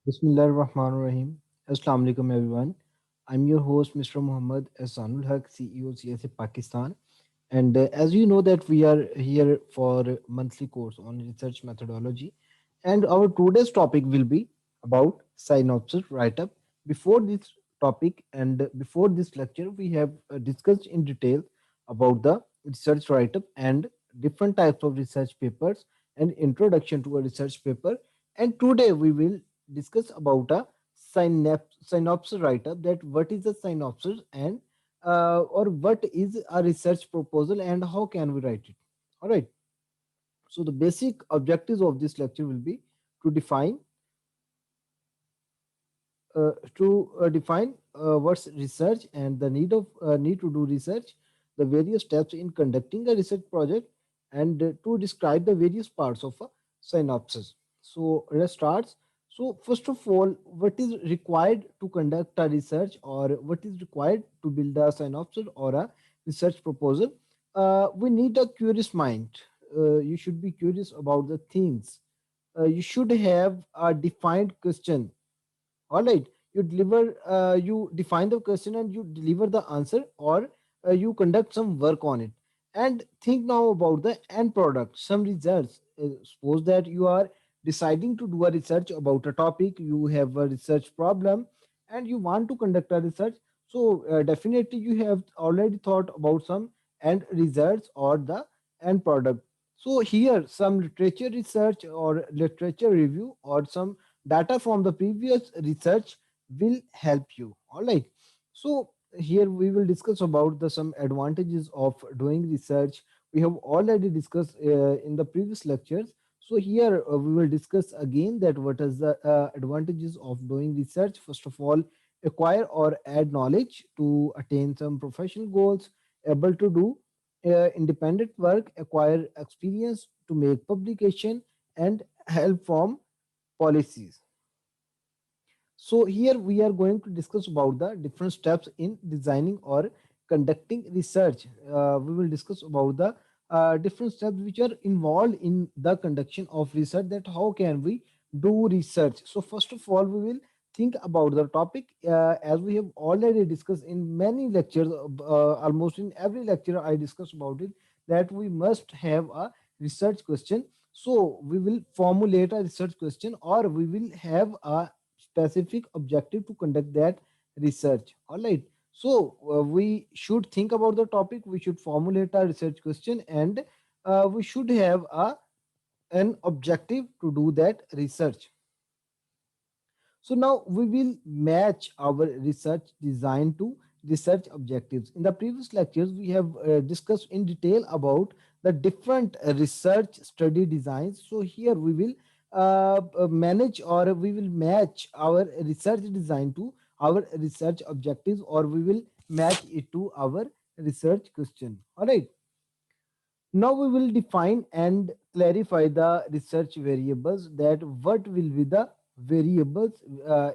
Bismillahirrahmanirrahim. Assalamu alaikum everyone. I'm your host Mr. Muhammad Ahsanul Haq, CEO CSA Pakistan. And as you know that we are here for a monthly course on research methodology. And our today's topic will be about synopsis write-up. Before this topic and before this lecture, we have discussed in detail about the research write-up and different types of research papers and introduction to a research paper. And today we will discuss about a synopsis write-up, that what is a synopsis and or what is a research proposal and how can we write it. All right, so the basic objectives of this lecture will be to define what's research and the need to do research, the various steps in conducting a research project, and to describe the various parts of a synopsis. So let's start. So first of all, what is required to conduct a research, or what is required to build a synopsis or a research proposal? We need a curious mind. You should be curious about the things. You should have a defined question. All right, you define the question and you deliver the answer, or you conduct some work on it. And think now about the end product, some results. Suppose that you are deciding to do a research about a topic, you have a research problem and you want to conduct a research. So definitely you have already thought about some end results or the end product. So here some literature research or literature review or some data from the previous research will help you. All right, so here we will discuss about the some advantages of doing research. We have already discussed in the previous lectures. So here we will discuss again that what is the advantages of doing research. First of all, acquire or add knowledge to attain some professional goals, able to do independent work, acquire experience to make publication, and help from policies. So here we are going to discuss about the different steps in designing or conducting research. We will discuss about the different steps which are involved in the conduction of research, that how can we do research. So first of all, we will think about the topic as we have already discussed in many lectures, almost in every lecture I discuss about it, that we must have a research question. So we will formulate a research question, or we will have a specific objective to conduct that research. All right, so we should think about the topic, we should formulate a research question, and we should have an objective to do that research. So now we will match our research design to research objectives. In the previous lectures, we have discussed in detail about the different research study designs. So here we will manage, or we will match our research design to our research objectives, or we will match it to our research question. All right. Now we will define and clarify the research variables, that what will be the variables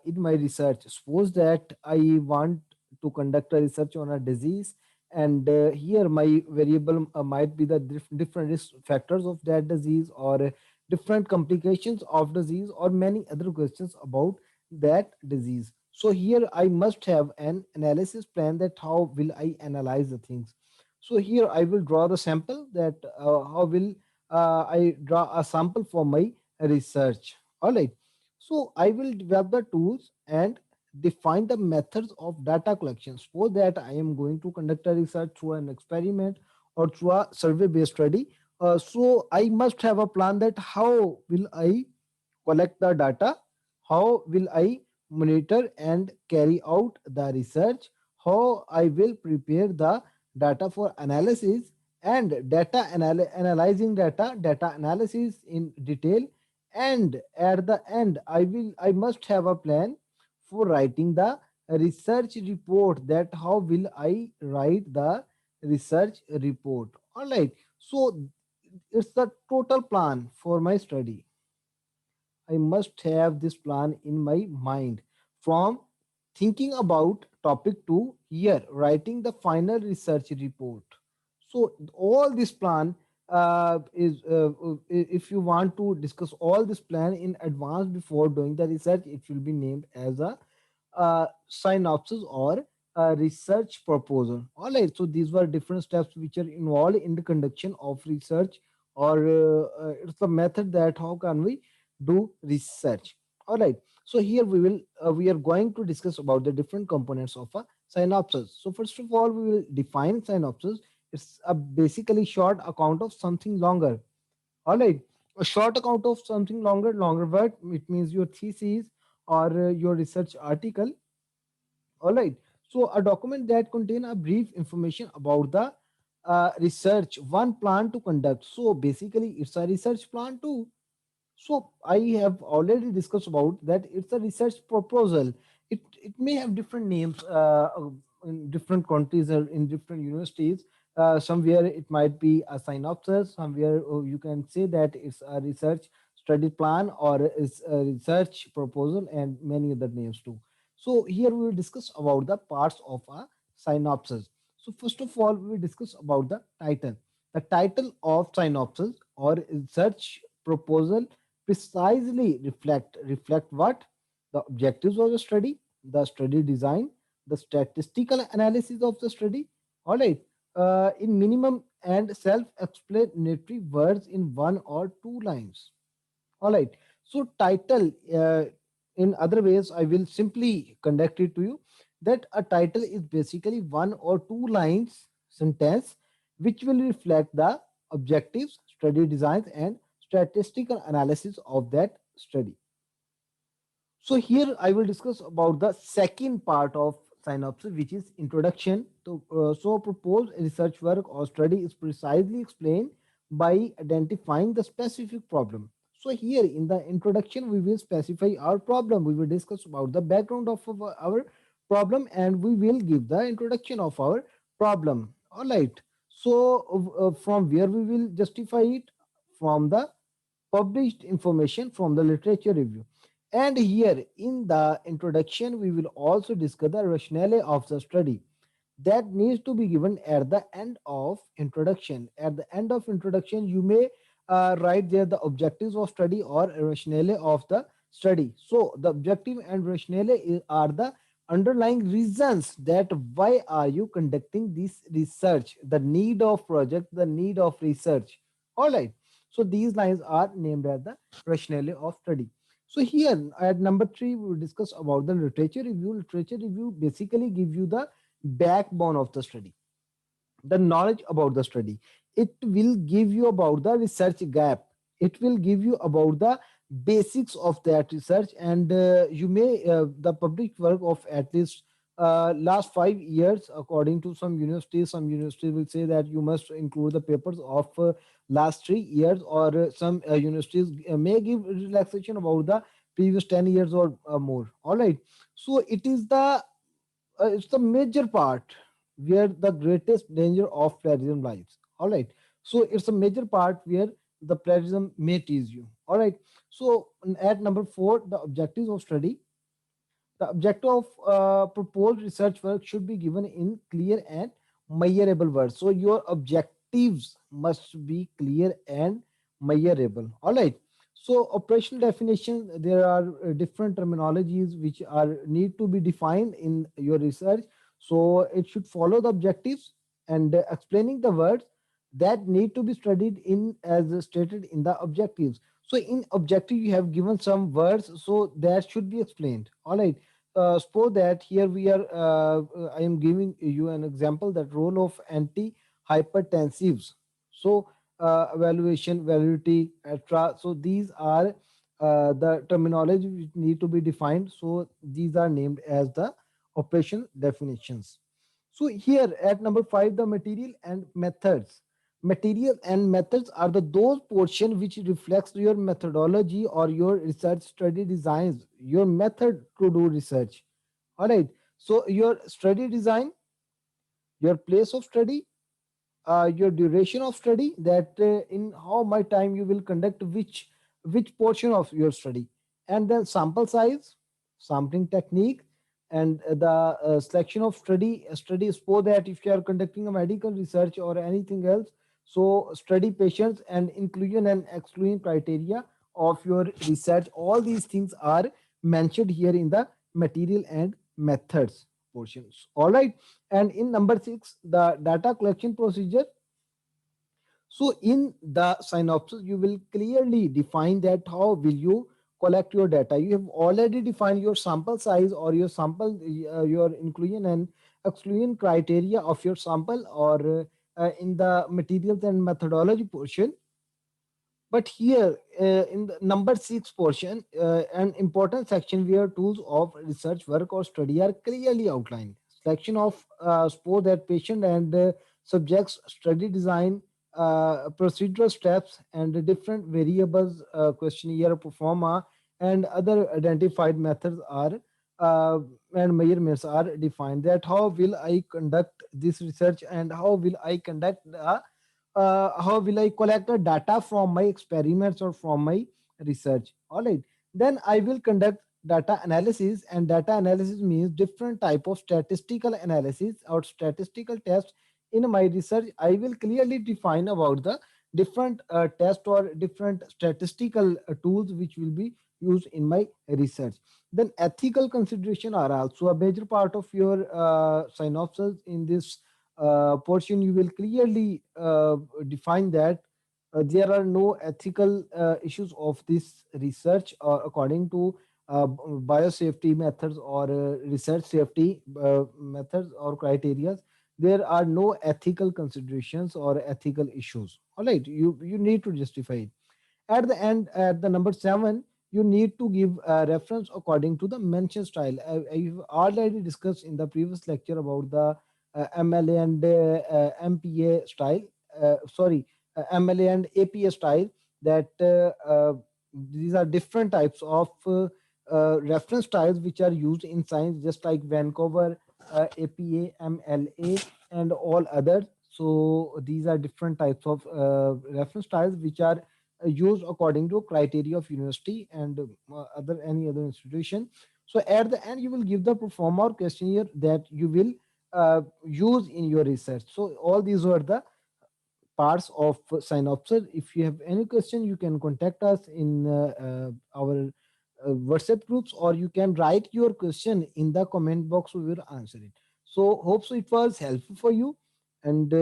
in my research. Suppose that I want to conduct a research on a disease, and here my variable might be the different risk factors of that disease, or different complications of disease, or many other questions about that disease. So here I must have an analysis plan, that how will I analyze the things. So here I will draw the sample, that how will I draw a sample for my research. All right. So I will develop the tools and define the methods of data collection. Suppose that I am going to conduct a research through an experiment or through a survey based study. So I must have a plan, that how will I collect the data, how will I monitor and carry out the research, how I will prepare the data for analysis, and analyzing data analysis in detail, and at the end I must have a plan for writing the research report, that how will I write the research report. All right, so it's the total plan for my study. I must have this plan in my mind, from thinking about topic to here writing the final research report. So all this plan if you want to discuss all this plan in advance before doing the research, it will be named as a synopsis or a research proposal. All right, so these were different steps which are involved in the conduction of research, or it's the method that how can we do research. All right, so here we are going to discuss about the different components of a synopsis. So first of all, we will define synopsis. It's a basically short account of something longer. All right, a short account of something longer. Longer word, it means your thesis or your research article. All right, so a document that contain a brief information about the research one plan to conduct. So basically it's a research plan too. So I have already discussed about that. It's a research proposal. It may have different names in different countries or in different universities. Somewhere it might be a synopsis. Somewhere you can say that it's a research study plan or it's a research proposal, and many other names too. So here we will discuss about the parts of a synopsis. So first of all, we will discuss about the title. The title of synopsis or research proposal precisely reflect what? The objectives of the study, the study design, the statistical analysis of the study. All right, in minimum and self-explanatory words in one or two lines. All right, so title, in other ways I will simply conduct it to you, that a title is basically one or two lines sentence which will reflect the objectives, study designs, and statistical analysis of that study. So here I will discuss about the second part of synopsis, which is introduction. So proposed research work or study is precisely explained by identifying the specific problem. So here in the introduction, we will specify our problem. We will discuss about the background of our problem, and we will give the introduction of our problem. All right. So from where we will justify it? From the published information from the literature review. And here in the introduction, we will also discuss the rationale of the study that needs to be given at the end of introduction. At the end of introduction, you may write there the objectives of study or rationale of the study. So the objective and rationale are the underlying reasons that why are you conducting this research, the need of project, the need of research. All right, so these lines are named as the rationale of study. So here at number 3, we will discuss about the literature review. Literature review basically give you the backbone of the study, the knowledge about the study. It will give you about the research gap. It will give you about the basics of that research, and you may the public work of at least last 5 years. According to some universities will say that you must include the papers of last 3 years, or some universities may give relaxation about the previous 10 years or more. All right, so it's the major part where the greatest danger of plagiarism lies. All right. So it's a major part where the plagiarism may tease you. All right. So at number 4, the objectives of study. The objective of proposed research work should be given in clear and measurable words. So your objectives must be clear and measurable. All right. So operational definition, there are different terminologies which are need to be defined in your research. So it should follow the objectives and explaining the words that need to be studied in as stated in the objectives. So in objective you have given some words, so that should be explained. All right, suppose that here we are I am giving you an example, that role of antihypertensives. So evaluation, validity, etc. So these are the terminology which need to be defined. So these are named as the operation definitions. So here at number 5, the material and methods. Material and methods are the those portion which reflects your methodology or your research study designs, your method to do research. All right. So your study design, your place of study, your duration of study, that in how much time you will conduct which portion of your study, and then sample size, sampling technique, and the selection of study. Suppose that if you are conducting a medical research or anything else, So study patients and inclusion and exclusion criteria of your research. All these things are mentioned here in the material and methods portions. All right. And in number 6, the data collection procedure. So in the synopsis, you will clearly define that how will you collect your data. You have already defined your sample size or your sample, your inclusion and exclusion criteria of your sample, or in the materials and methodology portion. But here in the number 6 portion, an important section where tools of research work or study are clearly outlined. Selection of suppose that patient and subjects, study design, procedural steps, and the different variables, questionnaire, performa, and other identified methods are and measurements are defined. That how will I conduct this research and how will I conduct how will I collect the data from my experiments or from my research. All right. Then I will conduct data analysis, and data analysis means different type of statistical analysis or statistical tests in my research. I will clearly define about the different test or different statistical tools which will be used in my research. Then ethical consideration are also a major part of your synopsis. In this portion, you will clearly define that there are no ethical issues of this research according to biosafety methods or research safety methods or criteria. There are no ethical considerations or ethical issues. All right, you need to justify it. At the end, at the number 7, you need to give a reference according to the mention style. I've already discussed in the previous lecture about the MLA and MPA style. Sorry, MLA and APA style. That these are different types of reference styles which are used in science, just like Vancouver, APA, MLA, and all others. So these are different types of reference styles which are used according to criteria of university and other any other institution. So at the end, you will give the performer or questionnaire that you will use in your research. So all these were the parts of synopsis. If you have any question, you can contact us in our WhatsApp groups, or you can write your question in the comment box. We will answer it. So hope so it was helpful for you. And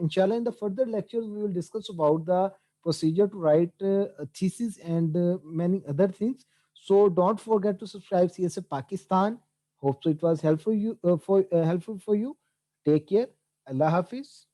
inshallah, in the further lectures, we will discuss about the procedure to write a thesis and many other things. So don't forget to subscribe CSA Pakistan. Hope so it was helpful you helpful for you. Take care. Allah Hafiz.